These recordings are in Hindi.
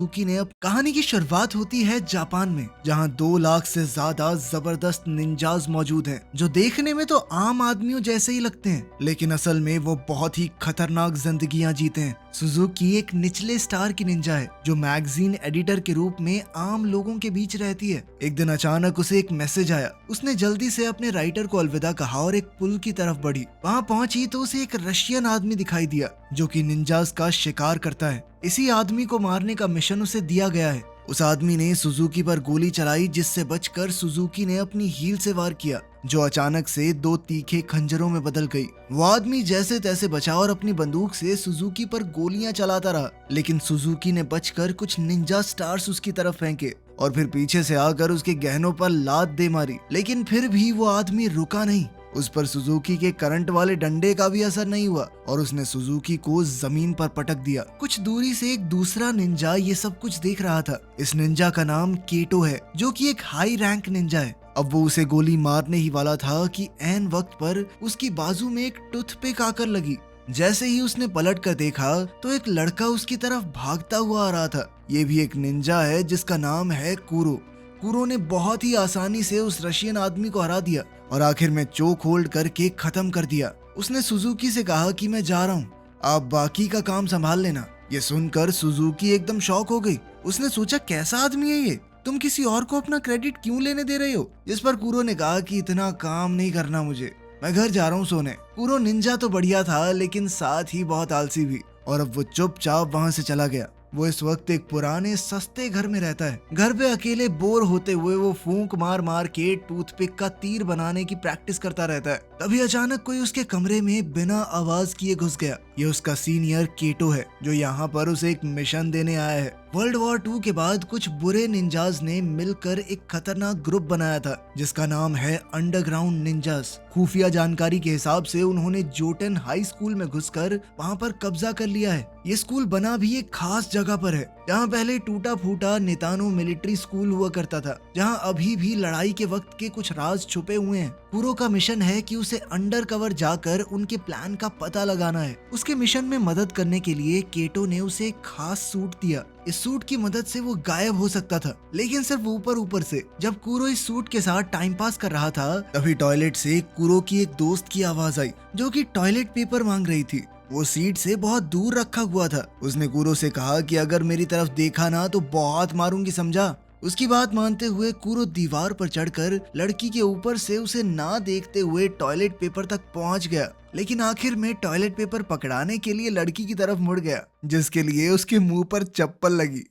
सुजुकी ने अब कहानी की शुरुआत होती है जापान में, जहां 2 लाख से ज्यादा जबरदस्त निंजाज मौजूद हैं, जो देखने में तो आम आदमियों जैसे ही लगते हैं, लेकिन असल में वो बहुत ही खतरनाक जिंदगियां जीते हैं। सुजुकी एक निचले स्टार की निंजा है, जो मैगजीन एडिटर के रूप में आम लोगों के बीच रहती है। एक दिन अचानक उसे एक मैसेज आया। उसने जल्दी से अपने राइटर को अलविदा कहा और एक पुल की तरफ बढ़ी। वहां पहुंची तो उसे एक रशियन आदमी दिखाई दिया, जो कि निंजास का शिकार करता है। इसी आदमी को मारने का मिशन उसे दिया गया है। उस आदमी ने सुजुकी पर गोली चलाई, जिससे बचकर सुजुकी ने अपनी हील से वार किया, जो अचानक से 2 तीखे खंजरों में बदल गई। वो आदमी जैसे तैसे बचा और अपनी बंदूक से सुजुकी पर गोलियां चलाता रहा, लेकिन सुजुकी ने बचकर कुछ निंजा स्टार्स उसकी तरफ फेंके और फिर पीछे से आकर उसके गहनों पर लात दे मारी। लेकिन फिर भी वो आदमी रुका नहीं। उस पर सुजुकी के करंट वाले डंडे का भी असर नहीं हुआ और उसने सुजुकी को जमीन पर पटक दिया। कुछ दूरी से एक दूसरा निंजा ये सब कुछ देख रहा था। इस निंजा का नाम केटो है, जो कि एक हाई रैंक निंजा है। अब वो उसे गोली मारने ही वाला था कि ऐन वक्त पर उसकी बाजू में एक टूथपिक आकर लगी। जैसे ही उसने पलट कर देखा तो एक लड़का उसकी तरफ भागता हुआ आ रहा था। ये भी एक निंजा है जिसका नाम है कुरो। कुरो ने बहुत ही आसानी से उस रशियन आदमी को हरा दिया और आखिर में चोक होल्ड करके खत्म कर दिया। उसने सुजुकी से कहा कि मैं जा रहा हूँ, आप बाकी का काम संभाल लेना। ये सुनकर सुजुकी एकदम शॉक हो गई। उसने सोचा, कैसा आदमी है ये? तुम किसी और को अपना क्रेडिट क्यों लेने दे रहे हो? जिस पर कुरो ने कहा कि इतना काम नहीं करना मुझे, मैं घर जा रहा हूँ सोने। कुरो निंजा तो बढ़िया था, लेकिन साथ ही बहुत आलसी भी, और अब वो चुपचाप वहां से चला गया। वो इस वक्त एक पुराने सस्ते घर में रहता है। घर पे अकेले बोर होते हुए वो फूंक मार मार के टूथपिक का तीर बनाने की प्रैक्टिस करता रहता है। तभी अचानक कोई उसके कमरे में बिना आवाज किए घुस गया। ये उसका सीनियर केटो है, जो यहाँ पर उसे एक मिशन देने आया है। वर्ल्ड वॉर 2 के बाद कुछ बुरे निंजाज ने मिलकर एक खतरनाक ग्रुप बनाया था, जिसका नाम है अंडरग्राउंड निंजास। खुफिया जानकारी के हिसाब से उन्होंने जोटेन हाई स्कूल में घुसकर वहाँ पर कब्जा कर लिया है। ये स्कूल बना भी एक खास जगह पर है, जहाँ पहले टूटा फूटा नेतानो मिलिट्री स्कूल हुआ करता था, जहाँ अभी भी लड़ाई के वक्त के कुछ राज छुपे हुए हैं। कुरो का मिशन है कि उसे अंडर कवर जाकर उनके प्लान का पता लगाना है। उसके मिशन में मदद करने के लिए केटो ने उसे एक खास सूट दिया। इस सूट की मदद से वो गायब हो सकता था, लेकिन सिर्फ ऊपर ऊपर से। जब कुरो इस सूट के साथ टाइम पास कर रहा था, तभी टॉयलेट से कुरो की एक दोस्त की आवाज आई, जो कि टॉयलेट पेपर मांग रही थी। वो सीट से बहुत दूर रखा हुआ था। उसने कुरो से कहा कि अगर मेरी तरफ देखा ना तो बहुत मारूंगी, समझा? उसकी बात मानते हुए कुरो दीवार पर चढ़कर लड़की के ऊपर से उसे ना देखते हुए टॉयलेट पेपर तक पहुंच गया, लेकिन आखिर में टॉयलेट पेपर पकड़ाने के लिए लड़की की तरफ मुड़ गया, जिसके लिए उसके मुंह पर चप्पल लगी।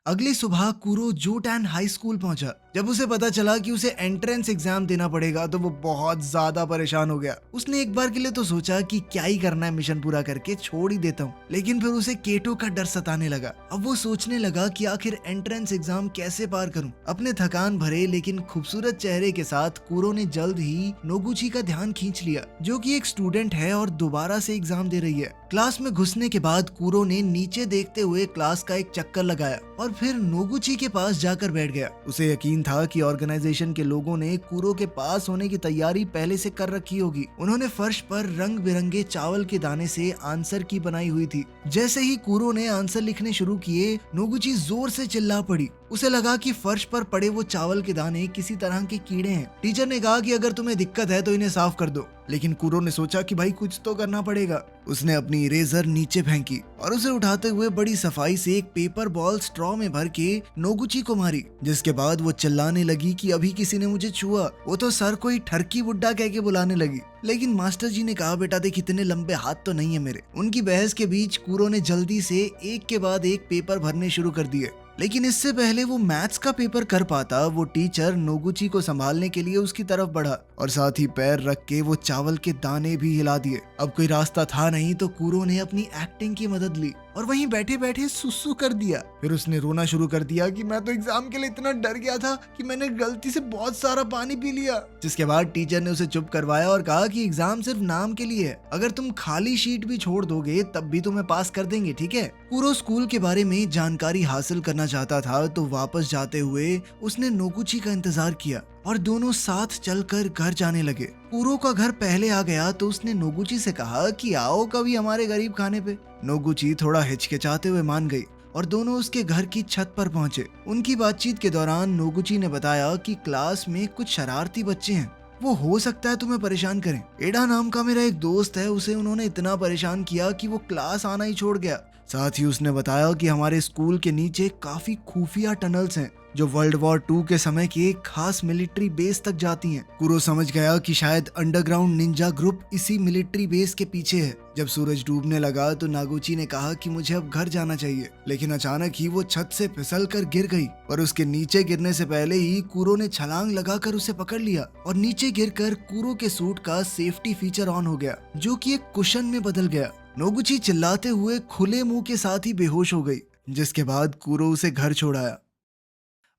अगली सुबह कुरो जोटैन हाई स्कूल पहुंचा। जब उसे पता चला कि उसे एंट्रेंस एग्जाम देना पड़ेगा तो वो बहुत ज्यादा परेशान हो गया। उसने एक बार के लिए तो सोचा कि क्या ही करना है, मिशन पूरा करके छोड़ ही देता हूँ, लेकिन फिर उसे केटो का डर सताने लगा। अब वो सोचने लगा कि आखिर एंट्रेंस एग्जाम कैसे पार करूं। अपने थकान भरे लेकिन खूबसूरत चेहरे के साथ कुरो ने जल्द ही नोगुची का ध्यान खींच लिया, जो कि एक स्टूडेंट है और दोबारा से एग्जाम दे रही है। क्लास में घुसने के बाद कुरो ने नीचे देखते हुए क्लास का एक चक्कर लगाया और फिर नोगुची के पास जाकर बैठ गया। उसे यकीन था कि ऑर्गेनाइजेशन के लोगों ने कुरो के पास होने की तैयारी पहले से कर रखी होगी। उन्होंने फर्श पर रंग बिरंगे चावल के दाने से आंसर की बनाई हुई थी। जैसे ही कुरो ने आंसर लिखने शुरू किए, नोगुची जोर से चिल्ला पड़ी। उसे लगा कि फर्श पर पड़े वो चावल के दाने किसी तरह के कीड़े हैं। टीचर ने कहा कि अगर तुम्हें दिक्कत है तो इन्हें साफ कर दो, लेकिन कुरो ने सोचा कि भाई कुछ तो करना पड़ेगा। उसने अपनी इरेजर नीचे फेंकी और उसे उठाते हुए बड़ी सफाई से एक पेपर बॉल स्ट्रॉ में भर के नोगुची को मारी, जिसके बाद वो चिल्लाने लगी कि अभी किसी ने मुझे छुआ। वो तो सर को ही ठरकी बुड्ढा कह के बुलाने लगी, लेकिन मास्टर जी ने कहा, बेटा देख, इतने लंबे हाथ तो नहीं है मेरे। उनकी बहस के बीच कुरो ने जल्दी से एक के बाद एक पेपर भरने शुरू कर दिए, लेकिन इससे पहले वो मैथ्स का पेपर कर पाता, वो टीचर नोगुची को संभालने के लिए उसकी तरफ बढ़ा और साथ ही पैर रख के वो चावल के दाने भी हिला दिए। अब कोई रास्ता था नहीं तो कुरो ने अपनी एक्टिंग की मदद ली और वहीं बैठे बैठे सुसु कर दिया। फिर उसने रोना शुरू कर दिया कि मैं तो एग्जाम के लिए इतना डर गया था कि मैंने गलती से बहुत सारा पानी पी लिया। जिसके बाद टीचर ने उसे चुप करवाया और कहा कि एग्जाम सिर्फ नाम के लिए है, अगर तुम खाली शीट भी छोड़ दोगे तब भी तुम्हें पास कर देंगे, ठीक है? कुरो स्कूल के बारे में जानकारी हासिल करना चाहता था, तो वापस जाते हुए उसने नोगुची का इंतजार किया और दोनों साथ चलकर घर जाने लगे। कुरो का घर पहले आ गया तो उसने नोगुची से कहा कि आओ कभी हमारे गरीब खाने पे। नोगुची थोड़ा हिचकिचाते हुए मान गई और दोनों उसके घर की छत पर पहुंचे। उनकी बातचीत के दौरान नोगुची ने बताया कि क्लास में कुछ शरारती बच्चे हैं, वो हो सकता है तुम्हें परेशान करें। एडा नाम का मेरा एक दोस्त है, उसे उन्होंने इतना परेशान किया कि वो क्लास आना ही छोड़ गया। साथ ही उसने बताया कि हमारे स्कूल के नीचे काफी खुफिया टनल्स हैं जो वर्ल्ड वॉर 2 के समय के एक खास मिलिट्री बेस तक जाती हैं। कुरो समझ गया कि शायद अंडरग्राउंड निंजा ग्रुप इसी मिलिट्री बेस के पीछे है। जब सूरज डूबने लगा तो नागुची ने कहा कि मुझे अब घर जाना चाहिए, लेकिन अचानक ही वो छत से फिसल कर गिर गई और उसके नीचे गिरने से पहले ही कुरो ने छलांग लगाकर उसे पकड़ लिया और नीचे गिरकर कुरो के सूट का सेफ्टी फीचर ऑन हो गया जो कि एक कुशन में बदल गया। नोगुची चिल्लाते हुए खुले मुंह के साथ ही बेहोश हो गई, जिसके बाद कुरो उसे घर छोड़ाया।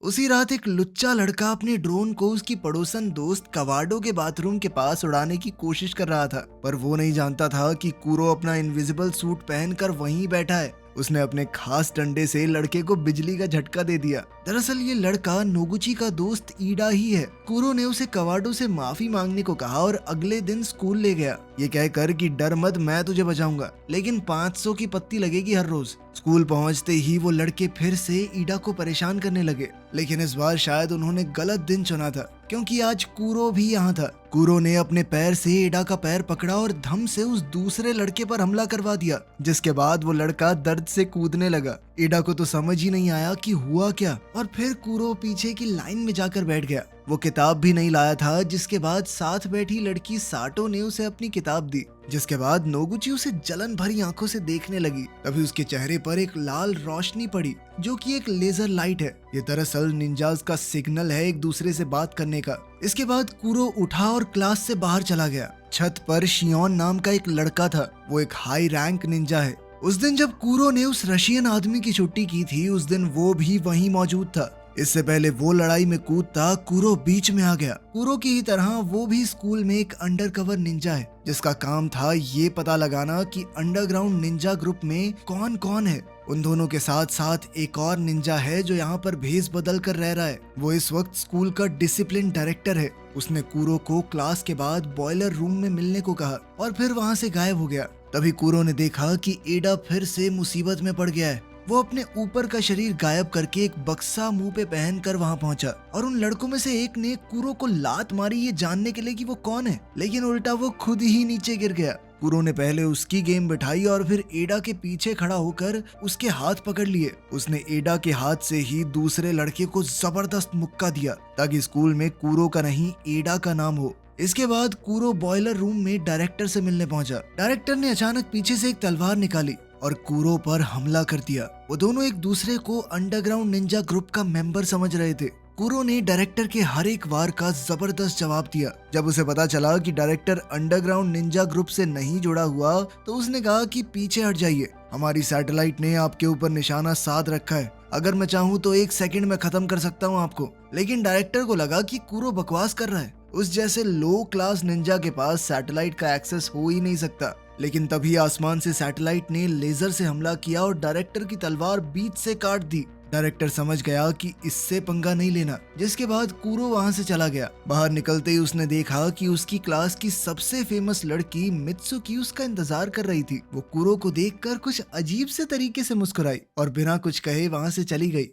उसी रात एक लुच्चा लड़का अपने ड्रोन को उसकी पड़ोसन दोस्त कवाडो के बाथरूम के पास उड़ाने की कोशिश कर रहा था, पर वो नहीं जानता था कि कुरो अपना इनविजिबल सूट पहनकर वहीं बैठा है। उसने अपने खास डंडे से लड़के को बिजली का झटका दे दिया। दरअसल ये लड़का नोगुची का दोस्त ईडा ही है। कुरो ने उसे कवाडो से माफी मांगने को कहा और अगले दिन स्कूल ले गया, ये कहकर कि डर मत, मैं तुझे बचाऊंगा, लेकिन 500 की पत्ती लगेगी हर रोज। स्कूल पहुंचते ही वो लड़के फिर से ईडा को परेशान करने लगे, लेकिन इस बार शायद उन्होंने गलत दिन चुना था क्योंकि आज कुरो भी यहाँ था। कुरो ने अपने पैर से ईडा का पैर पकड़ा और धम से उस दूसरे लड़के पर हमला करवा दिया, जिसके बाद वो लड़का दर्द से कूदने लगा। ईडा को तो समझ ही नहीं आया कि हुआ क्या, और फिर कुरो पीछे की लाइन में जाकर बैठ गया। वो किताब भी नहीं लाया था, जिसके बाद साथ बैठी लड़की साटो ने उसे अपनी किताब दी, जिसके बाद नोगुची उसे जलन भरी आंखों से देखने लगी। तभी उसके चेहरे पर एक लाल रोशनी पड़ी जो कि एक लेजर लाइट है। ये दरअसल निंजास का सिग्नल है एक दूसरे से बात करने का। इसके बाद कुरो उठा और क्लास से बाहर चला गया। छत पर शियोन नाम का एक लड़का था, वो एक हाई रैंक निंजा है। उस दिन जब कुरो ने उस रशियन आदमी की छुट्टी की थी, उस दिन वो भी वहीं मौजूद था। इससे पहले वो लड़ाई में कूदता कुरो बीच में आ गया। कुरो की ही तरह वो भी स्कूल में एक अंडरकवर निंजा है, जिसका काम था ये पता लगाना कि अंडरग्राउंड निंजा ग्रुप में कौन कौन है। उन दोनों के साथ साथ एक और निंजा है जो यहाँ पर भेस बदल कर रह रहा है। वो इस वक्त स्कूल का डिसिप्लिन डायरेक्टर है। उसने कुरो को क्लास के बाद बॉयलर रूम में मिलने को कहा और फिर वहाँ से गायब हो गया। तभी कुरो ने देखा कि एडा फिर से मुसीबत में पड़ गया है। वो अपने ऊपर का शरीर गायब करके एक बक्सा मुंह पे पहनकर वहां पहुंचा और उन लड़कों में से एक ने कुरो को लात मारी ये जानने के लिए कि वो कौन है, लेकिन उल्टा वो खुद ही नीचे गिर गया। कुरो ने पहले उसकी गेम बिठाई और फिर एडा के पीछे खड़ा होकर उसके हाथ पकड़ लिए। उसने एडा के हाथ से ही दूसरे लड़के को जबरदस्त मुक्का दिया ताकि स्कूल में कुरो का नहीं एडा का नाम हो। इसके बाद कुरो बॉयलर रूम में डायरेक्टर से मिलने पहुंचा। डायरेक्टर ने अचानक पीछे से एक तलवार निकाली और कुरो पर हमला कर दिया। वो दोनों एक दूसरे को अंडरग्राउंड निंजा ग्रुप का मेंबर समझ रहे थे। कुरो ने डायरेक्टर के हर एक वार का जबरदस्त जवाब दिया। जब उसे पता चला कि डायरेक्टर अंडरग्राउंड निंजा ग्रुप से नहीं जुड़ा हुआ तो उसने कहा कि पीछे हट जाइए, हमारी सैटेलाइट ने आपके ऊपर निशाना साध रखा है, अगर मैं चाहूँ तो 1 सेकंड में खत्म कर सकता हूँ आपको। लेकिन डायरेक्टर को लगा कि कुरो बकवास कर रहा है, उस जैसे लो क्लास निंजा के पास सैटेलाइट का एक्सेस हो ही नहीं सकता। लेकिन तभी आसमान से सैटेलाइट ने लेजर से हमला किया और डायरेक्टर की तलवार बीच से काट दी। डायरेक्टर समझ गया कि इससे पंगा नहीं लेना, जिसके बाद कुरो वहां से चला गया। बाहर निकलते ही उसने देखा कि उसकी क्लास की सबसे फेमस लड़की मित्सुकी उसका इंतजार कर रही थी। वो कुरो को देखकर कुछ अजीब से तरीके से मुस्कुराई और बिना कुछ कहे वहां से चली गई।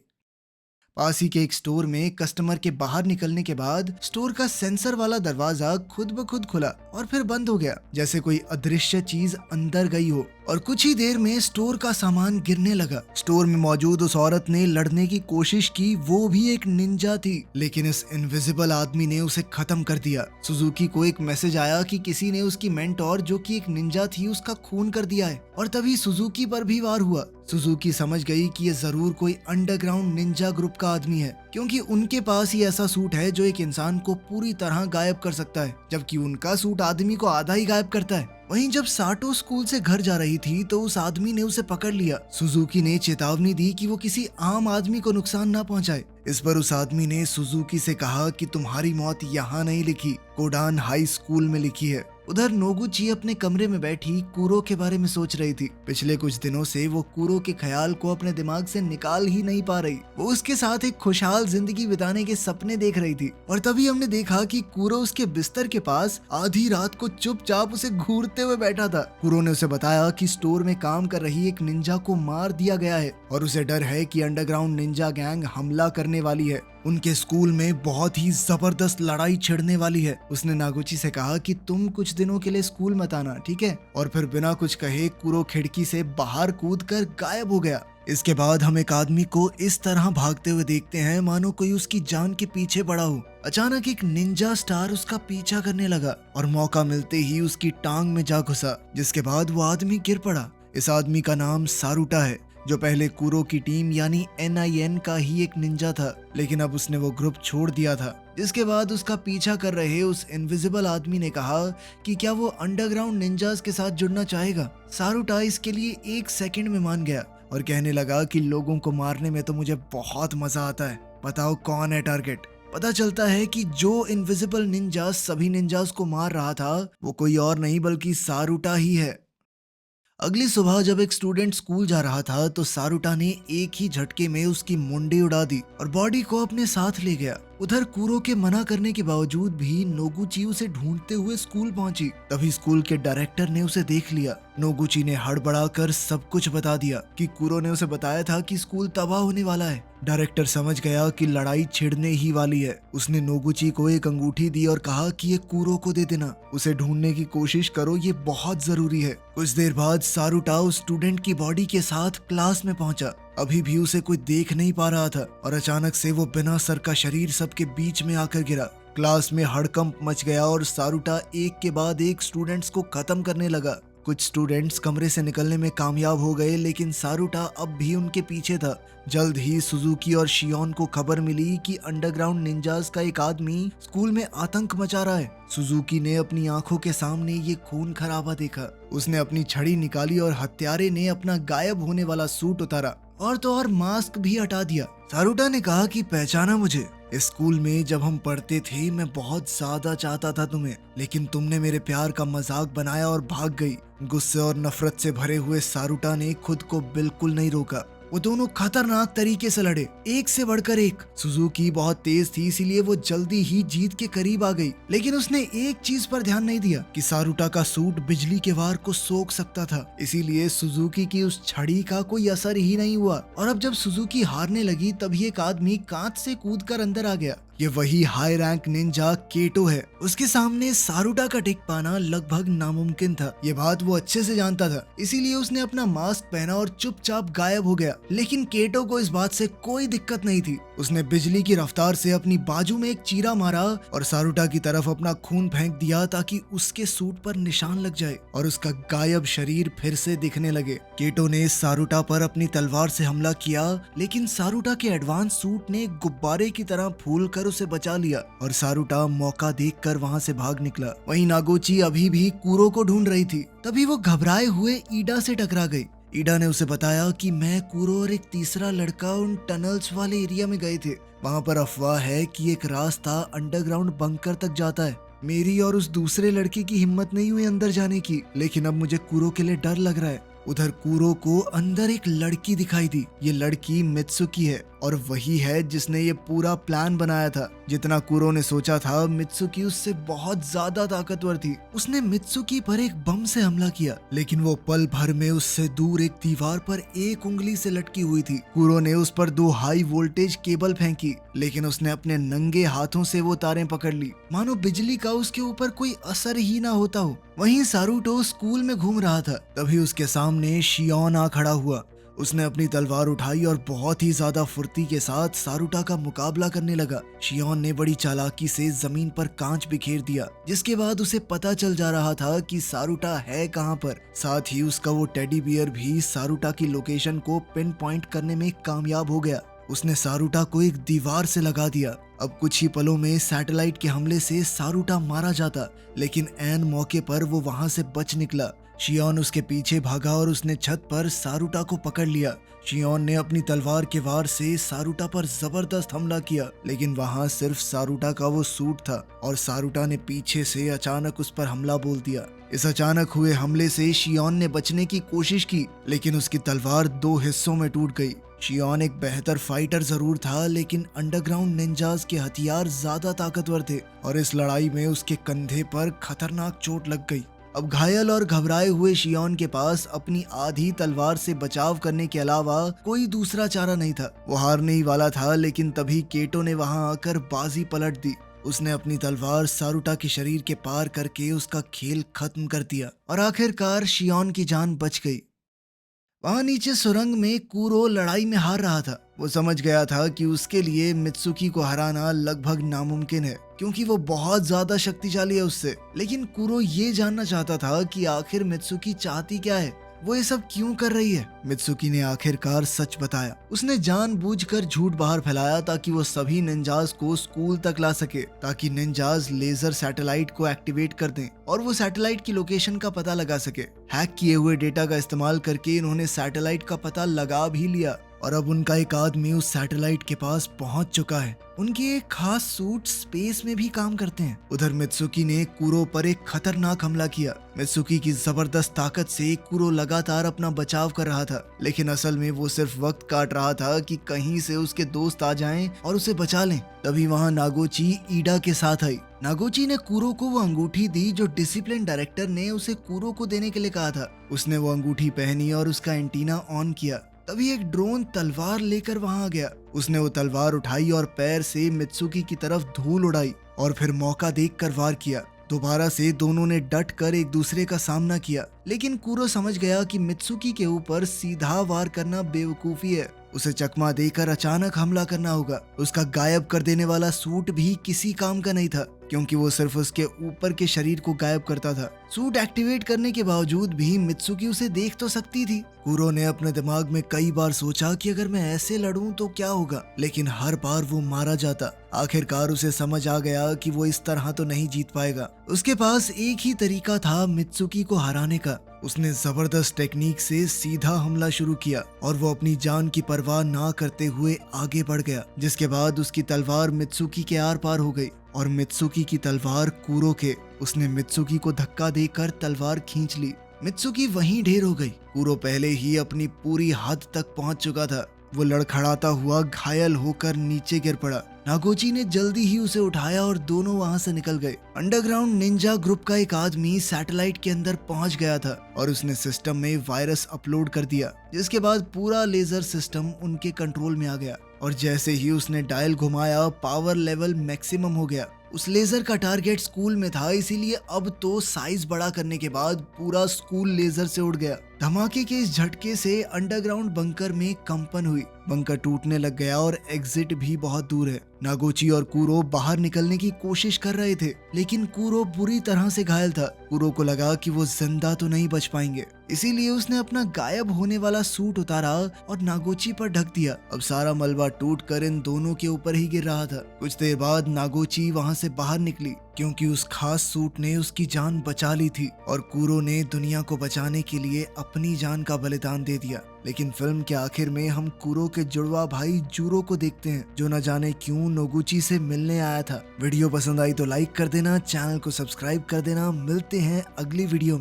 पास ही के एक स्टोर में कस्टमर के बाहर निकलने के बाद स्टोर का सेंसर वाला दरवाजा खुद ब खुद खुला और फिर बंद हो गया, जैसे कोई अदृश्य चीज अंदर गई हो, और कुछ ही देर में स्टोर का सामान गिरने लगा। स्टोर में मौजूद उस औरत ने लड़ने की कोशिश की, वो भी एक निंजा थी, लेकिन इस इनविजिबल आदमी ने उसे खत्म कर दिया। सुजुकी को एक मैसेज आया कि किसी ने उसकी मेंटोर जो कि एक निंजा थी उसका खून कर दिया है, और तभी सुजुकी पर भी वार हुआ। सुजुकी समझ गई कि ये जरूर कोई अंडरग्राउंड निंजा ग्रुप का आदमी है, क्योंकि उनके पास ही ऐसा सूट है जो एक इंसान को पूरी तरह गायब कर सकता है, जबकि उनका सूट आदमी को आधा ही गायब करता है। वहीं जब साटो स्कूल से घर जा रही थी तो उस आदमी ने उसे पकड़ लिया। सुजुकी ने चेतावनी दी कि वो किसी आम आदमी को नुकसान ना पहुंचाए। इस पर उस आदमी ने सुजुकी से कहा कि तुम्हारी मौत यहाँ नहीं लिखी, कोडान हाई स्कूल में लिखी है। उधर नोगुची अपने कमरे में बैठी कूरो के बारे में सोच रही थी। पिछले कुछ दिनों से वो कूरो के ख्याल को अपने दिमाग से निकाल ही नहीं पा रही। वो उसके साथ एक खुशहाल जिंदगी बिताने के सपने देख रही थी और तभी हमने देखा कि कूरो उसके बिस्तर के पास आधी रात को चुपचाप उसे घूरते हुए बैठा था। कूरो ने उसे बताया कि स्टोर में काम कर रही एक निंजा को मार दिया गया है और उसे डर है कि अंडरग्राउंड निंजा गैंग हमला करने वाली है। उनके स्कूल में बहुत ही जबरदस्त लड़ाई छिड़ने वाली है। उसने नागुची से कहा कि तुम कुछ दिनों के लिए स्कूल मत आना, ठीक है? और फिर बिना कुछ कहे कूरो खिड़की से बाहर कूदकर गायब हो गया। इसके बाद हम एक आदमी को इस तरह भागते हुए देखते हैं मानो कोई उसकी जान के पीछे पड़ा हो। अचानक एक निंजा स्टार उसका पीछा करने लगा और मौका मिलते ही उसकी टांग में जा घुसा, जिसके बाद वो आदमी गिर पड़ा। इस आदमी का नाम सारुटा है, जो पहले कूरो की टीम यानी NIN का ही एक निंजा था, लेकिन अब उसने वो ग्रुप छोड़ दिया था। जिसके बाद उसका पीछा कर रहे उस इनविजिबल आदमी ने कहा कि क्या वो अंडरग्राउंड निंजास के साथ जुड़ना चाहेगा। सारुटा इसके लिए 1 सेकंड में मान गया और कहने लगा कि लोगों को मारने में तो मुझे बहुत मजा आता है, बताओ कौन है टारगेट। पता चलता है कि जो इनविजिबल निंजास सभी निंजास को मार रहा था वो कोई और नहीं बल्कि सारुटा ही है। अगली सुबह जब एक स्टूडेंट स्कूल जा रहा था तो सारुटा ने एक ही झटके में उसकी मुंडी उड़ा दी और बॉडी को अपने साथ ले गया। उधर कूरो के मना करने के बावजूद भी नोगुची उसे ढूंढते हुए स्कूल पहुंची। तभी स्कूल के डायरेक्टर ने उसे देख लिया। नोगुची ने हड़बड़ाकर सब कुछ बता दिया कि कूरो ने उसे बताया था कि स्कूल तबाह होने वाला है। डायरेक्टर समझ गया कि लड़ाई छिड़ने ही वाली है। उसने नोगुची को एक अंगूठी दी और कहा कि ये कूरो को दे देना, उसे ढूंढने की कोशिश करो, ये बहुत जरूरी है। कुछ देर बाद सारुटा उस स्टूडेंट की बॉडी के साथ क्लास में पहुंचा। अभी भी उसे कोई देख नहीं पा रहा था और अचानक से वो बिना सर का शरीर सबके बीच में आकर गिरा। क्लास में हड़कंप मच गया और सारुटा एक के बाद एक स्टूडेंट्स को खत्म करने लगा। कुछ स्टूडेंट्स कमरे से निकलने में कामयाब हो गए, लेकिन सारुटा अब भी उनके पीछे था। जल्द ही सुजुकी और शियोन को खबर मिली कि अंडरग्राउंड निंजास का एक आदमी स्कूल में आतंक मचा रहा है। सुजुकी ने अपनी आंखों के सामने ये खून खराबा देखा। उसने अपनी छड़ी निकाली और हत्यारे ने अपना गायब होने वाला सूट उतारा और तो और मास्क भी हटा दिया। सारुटा ने कहा कि पहचाना मुझे? इस स्कूल में जब हम पढ़ते थे मैं बहुत ज्यादा चाहता था तुम्हें, लेकिन तुमने मेरे प्यार का मजाक बनाया और भाग गई। गुस्से और नफरत से भरे हुए सारुटा ने खुद को बिल्कुल नहीं रोका। वो दोनों खतरनाक तरीके से लड़े, एक से बढ़कर एक। सुजुकी बहुत तेज थी, इसीलिए वो जल्दी ही जीत के करीब आ गई, लेकिन उसने एक चीज पर ध्यान नहीं दिया कि सारुटा का सूट बिजली के वार को सोख सकता था। इसीलिए सुजुकी की उस छड़ी का कोई असर ही नहीं हुआ। और अब जब सुजुकी हारने लगी तभी एक आदमी कांच से कूदकर अंदर आ गया। ये वही हाई रैंक निंजा केटो है। उसके सामने सारुटा का टिक पाना लगभग नामुमकिन था। ये बात वो अच्छे से जानता था, इसीलिए उसने अपना मास्क पहना और चुपचाप गायब हो गया। लेकिन केटो को इस बात से कोई दिक्कत नहीं थी। उसने बिजली की रफ्तार से अपनी बाजू में एक चीरा मारा और सारुटा की तरफ अपना खून फेंक दिया ताकि उसके सूट पर निशान लग जाए और उसका गायब शरीर फिर से दिखने लगे। केटो ने सारुटा पर अपनी तलवार से हमला किया, लेकिन सारुटा के एडवांस सूट ने गुब्बारे की तरह फूल कर उसे बचा लिया और सारुटा मौका देखकर वहां से भाग निकला। वहीं नागोची अभी भी कूरो को ढूंढ रही थी। तभी वो घबराए हुए ईडा से टकरा गई। ईडा ने उसे बताया कि मैं, कूरो और एक तीसरा लड़का उन टनल्स वाले एरिया में गए थे। वहां पर अफवाह है कि एक रास्ता अंडरग्राउंड बंकर तक जाता है। मेरी और उस दूसरे लड़के की हिम्मत नहीं हुई अंदर जाने की, लेकिन अब मुझे कूरो के लिए डर लग रहा है। उधर कूरो को अंदर एक लड़की दिखाई दी। ये लड़की मित्सुकी है और वही है जिसने ये पूरा प्लान बनाया था। जितना कूरो ने सोचा था, मित्सुकी उससे बहुत ज्यादा ताकतवर थी। उसने मित्सुकी पर एक बम से हमला किया, लेकिन वो पल भर में उससे दूर एक दीवार पर एक उंगली से लटकी हुई थी। कूरो ने उस पर 2 हाई वोल्टेज केबल फेंकी, लेकिन उसने अपने नंगे हाथों से वो तारें पकड़ ली, मानो बिजली का उसके ऊपर कोई असर ही ना होता हो। वहीं सारुटो स्कूल में घूम रहा था। तभी उसके सामने शियोन आ खड़ा हुआ। उसने अपनी तलवार उठाई और बहुत ही ज्यादा फुर्ती के साथ सारुटा का मुकाबला करने लगा। शियोन ने बड़ी चालाकी से जमीन पर कांच बिखेर दिया, जिसके बाद उसे पता चल जा रहा था कि सारुटा है कहां पर। साथ ही उसका वो टेडी बियर भी सारुटा की लोकेशन को पिन पॉइंट करने में कामयाब हो गया। उसने सारुटा को एक दीवार से लगा दिया। अब कुछ ही पलों में सैटेलाइट के हमले से सारुटा मारा जाता, लेकिन ऐन मौके पर वो वहां से बच निकला। शियोन उसके पीछे भागा और उसने छत पर सारुटा को पकड़ लिया। शियोन ने अपनी तलवार के वार से सारुटा पर जबरदस्त हमला किया, लेकिन वहां सिर्फ सारुटा का वो सूट था और सारुटा ने पीछे से अचानक उस पर हमला बोल दिया। इस अचानक हुए हमले से शियोन ने बचने की कोशिश की, लेकिन उसकी तलवार 2 हिस्सों में टूट गई। शियोन एक बेहतर फाइटर जरूर था, लेकिन अंडरग्राउंड निंजास के हथियार ज्यादा ताकतवर थे और इस लड़ाई में उसके कंधे पर खतरनाक चोट लग गई। अब घायल और घबराए हुए शियोन के पास अपनी आधी तलवार से बचाव करने के अलावा कोई दूसरा चारा नहीं था। वो हारने ही वाला था, लेकिन तभी केटो ने वहां आकर बाजी पलट दी। उसने अपनी तलवार सारुटा के शरीर के पार करके उसका खेल खत्म कर दिया और आखिरकार शियोन की जान बच गई। वहां नीचे सुरंग में कूरो लड़ाई में हार रहा था। वो समझ गया था कि उसके लिए मित्सुकी को हराना लगभग नामुमकिन है, क्योंकि वो बहुत ज्यादा शक्तिशाली है उससे। लेकिन कूरो ये जानना चाहता था कि आखिर मित्सुकी चाहती क्या है, वो ये सब क्यों कर रही है। मित्सुकी ने आखिरकार सच बताया। उसने जानबूझकर झूठ बाहर फैलाया ताकि वो सभी निंजास को स्कूल तक ला सके, ताकि निंजास लेजर सैटेलाइट को एक्टिवेट कर दें और वो सैटेलाइट की लोकेशन का पता लगा सके। हैक किए हुए डेटा का इस्तेमाल करके इन्होंने सैटेलाइट का पता लगा भी लिया और अब उनका एक आदमी उस सैटेलाइट के पास पहुंच चुका है। उनके एक खास सूट स्पेस में भी काम करते हैं। उधर मित्सुकी ने कूरो पर एक खतरनाक हमला किया। मित्सुकी की जबरदस्त ताकत से कूरो लगातार अपना बचाव कर रहा था, लेकिन असल में वो सिर्फ वक्त काट रहा था कि कहीं से उसके दोस्त आ जाएं और उसे बचा लें। तभी वहां नागोची ईडा के साथ आई। नागोची ने कूरो को वो अंगूठी दी जो डिसिप्लिन डायरेक्टर ने उसे कूरो को देने के लिए कहा था। उसने वो अंगूठी पहनी और उसका एंटीना ऑन किया। तभी एक ड्रोन तलवार लेकर वहां आ गया। उसने वो तलवार उठाई और पैर से मित्सुकी की तरफ धूल उड़ाई और फिर मौका देखकर वार किया। दोबारा से दोनों ने डट कर एक दूसरे का सामना किया, लेकिन कूरो समझ गया कि मित्सुकी के ऊपर सीधा वार करना बेवकूफी है। उसे चकमा देकर अचानक हमला करना होगा। उसका गायब कर देने वाला सूट भी किसी काम का नहीं था, क्योंकि वो सिर्फ उसके ऊपर के शरीर को गायब करता था। सूट एक्टिवेट करने के बावजूद भी मित्सुकी उसे देख तो सकती थी। कूरो ने अपने दिमाग में कई बार सोचा कि अगर मैं ऐसे लड़ूं तो क्या होगा, लेकिन हर बार वो मारा जाता। आखिरकार उसे समझ आ गया कि वो इस तरह तो नहीं जीत पाएगा। उसके पास एक ही तरीका था मित्सुकी को हराने का। उसने जबरदस्त टेक्निक से सीधा हमला शुरू किया और वो अपनी जान की परवाह ना करते हुए आगे बढ़ गया, जिसके बाद उसकी तलवार मित्सुकी के आर पार हो गई और मित्सुकी की तलवार कूरो के। उसने मित्सुकी को धक्का देकर तलवार खींच ली। मित्सुकी वहीं ढेर हो गई। कूरो पहले ही अपनी पूरी हद तक पहुंच चुका था। वो लड़खड़ाता हुआ घायल होकर नीचे गिर पड़ा। नागोची ने जल्दी ही उसे उठाया और दोनों वहां से निकल गए। अंडरग्राउंड निंजा ग्रुप का एक आदमी सैटेलाइट के अंदर पहुंच गया था और उसने सिस्टम में वायरस अपलोड कर दिया, जिसके बाद पूरा लेजर सिस्टम उनके कंट्रोल में आ गया और जैसे ही उसने डायल घुमाया पावर लेवल मैक्सिमम हो गया। उस लेजर का टारगेट स्कूल में था, इसीलिए अब तो साइज बड़ा करने के बाद पूरा स्कूल लेजर से उड़ गया। धमाके के इस झटके से अंडरग्राउंड बंकर में कंपन हुई। बंकर टूटने लग गया और एग्जिट भी बहुत दूर है। नागोची और कूरो बाहर निकलने की कोशिश कर रहे थे, लेकिन कूरो बुरी तरह से घायल था। कूरो को लगा कि वो जिंदा तो नहीं बच पाएंगे, इसीलिए उसने अपना गायब होने वाला सूट उतारा और नागोची पर ढक दिया। अब सारा मलबा टूटकर इन दोनों के ऊपर ही गिर रहा था। कुछ देर बाद नागोची वहां से बाहर निकली, क्योंकि उस खास सूट ने उसकी जान बचा ली थी और कूरो ने दुनिया को बचाने के लिए अपनी जान का बलिदान दे दिया। लेकिन फिल्म के आखिर में हम कूरो के जुड़वा भाई जूरो को देखते हैं, जो न जाने क्यों नोगुची से मिलने आया था। वीडियो पसंद आई तो लाइक कर देना, चैनल को सब्सक्राइब कर देना। मिलते हैं अगली वीडियो में।